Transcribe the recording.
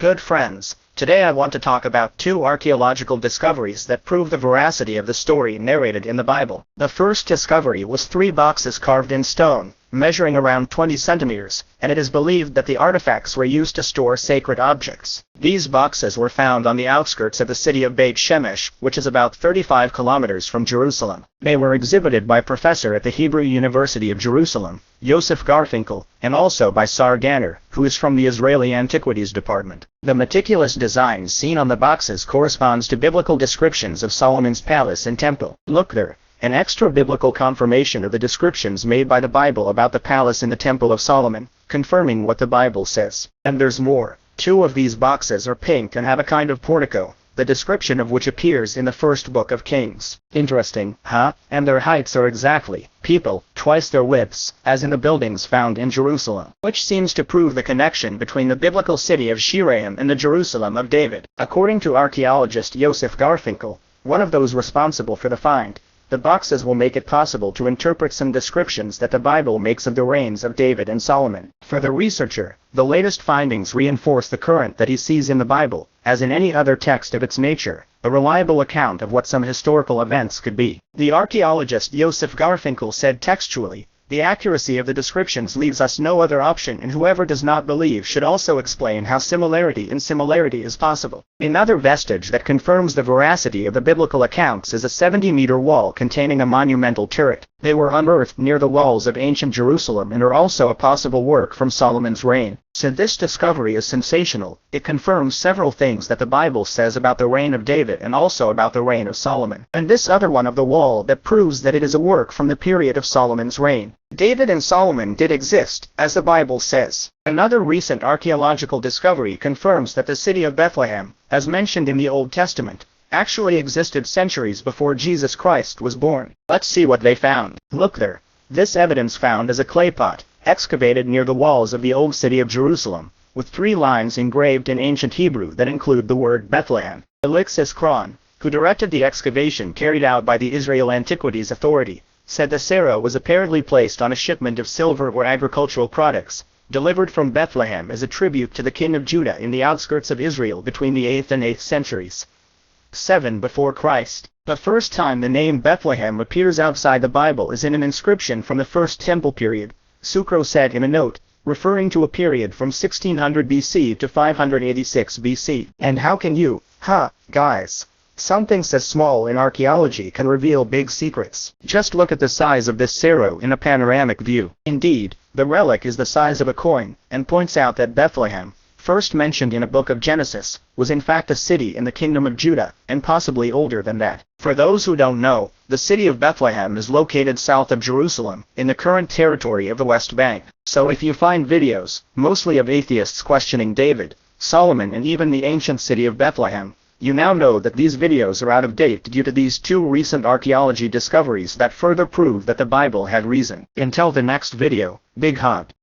good friends. Today I want to talk about two archaeological discoveries that prove the veracity of the story narrated in the Bible. The first discovery was 3 boxes carved in stone, measuring around 20 centimeters, and it is believed that the artifacts were used to store sacred objects. These boxes were found on the outskirts of the city of Beit Shemesh, which is about 35 kilometers from Jerusalem. They were exhibited by Professor at the Hebrew University of Jerusalem, Yosef Garfinkel, and also by Sar Ganner, who is from the Israeli Antiquities Department. The meticulous design seen on the boxes corresponds to biblical descriptions of Solomon's palace and temple. Look there. An extra-biblical confirmation of the descriptions made by the Bible about the palace and the Temple of Solomon, confirming what the Bible says. And there's more. 2 of these boxes are pink and have a kind of portico, the description of which appears in the first book of Kings. Interesting, huh? And their heights are exactly, people, twice their widths, as in the buildings found in Jerusalem, which seems to prove the connection between the biblical city of Shiraim and the Jerusalem of David. According to archaeologist Yosef Garfinkel, one of those responsible for the find, the boxes will make it possible to interpret some descriptions that the Bible makes of the reigns of David and Solomon. For the researcher, the latest findings reinforce the current that he sees in the Bible, as in any other text of its nature, a reliable account of what some historical events could be. The archaeologist Yosef Garfinkel said textually, "The accuracy of the descriptions leaves us no other option, and whoever does not believe should also explain how similarity in similarity is possible." Another vestige that confirms the veracity of the biblical accounts is a 70-meter wall containing a monumental turret. They were unearthed near the walls of ancient Jerusalem and are also a possible work from Solomon's reign. Since this discovery is sensational, it confirms several things that the Bible says about the reign of David and also about the reign of Solomon. And this other one of the wall that proves that it is a work from the period of Solomon's reign. David and Solomon did exist, as the Bible says. Another recent archaeological discovery confirms that the city of Bethlehem, as mentioned in the Old Testament, actually existed centuries before Jesus Christ was born. Let's see what they found. Look there. This evidence found is a clay pot, excavated near the walls of the old city of Jerusalem, with 3 lines engraved in ancient Hebrew that include the word Bethlehem. Alexis Kron, who directed the excavation carried out by the Israel Antiquities Authority, said the Sarah was apparently placed on a shipment of silver or agricultural products, delivered from Bethlehem as a tribute to the king of Judah in the outskirts of Israel between the 8th and 8th centuries. 7 before Christ. The first time the name Bethlehem appears outside the Bible is in an inscription from the First Temple period, Sucro said in a note, referring to a period from 1600 BC to 586 BC. And how can you, guys? Something so small in archaeology can reveal big secrets. Just look at the size of this Sarah in a panoramic view. Indeed, the relic is the size of a coin, and points out that Bethlehem, first mentioned in a book of Genesis, was in fact a city in the kingdom of Judah, and possibly older than that. For those who don't know, the city of Bethlehem is located south of Jerusalem, in the current territory of the West Bank. So if you find videos, mostly of atheists questioning David, Solomon and even the ancient city of Bethlehem, you now know that these videos are out of date due to these 2 recent archaeology discoveries that further prove that the Bible had reason. Until the next video, big hug.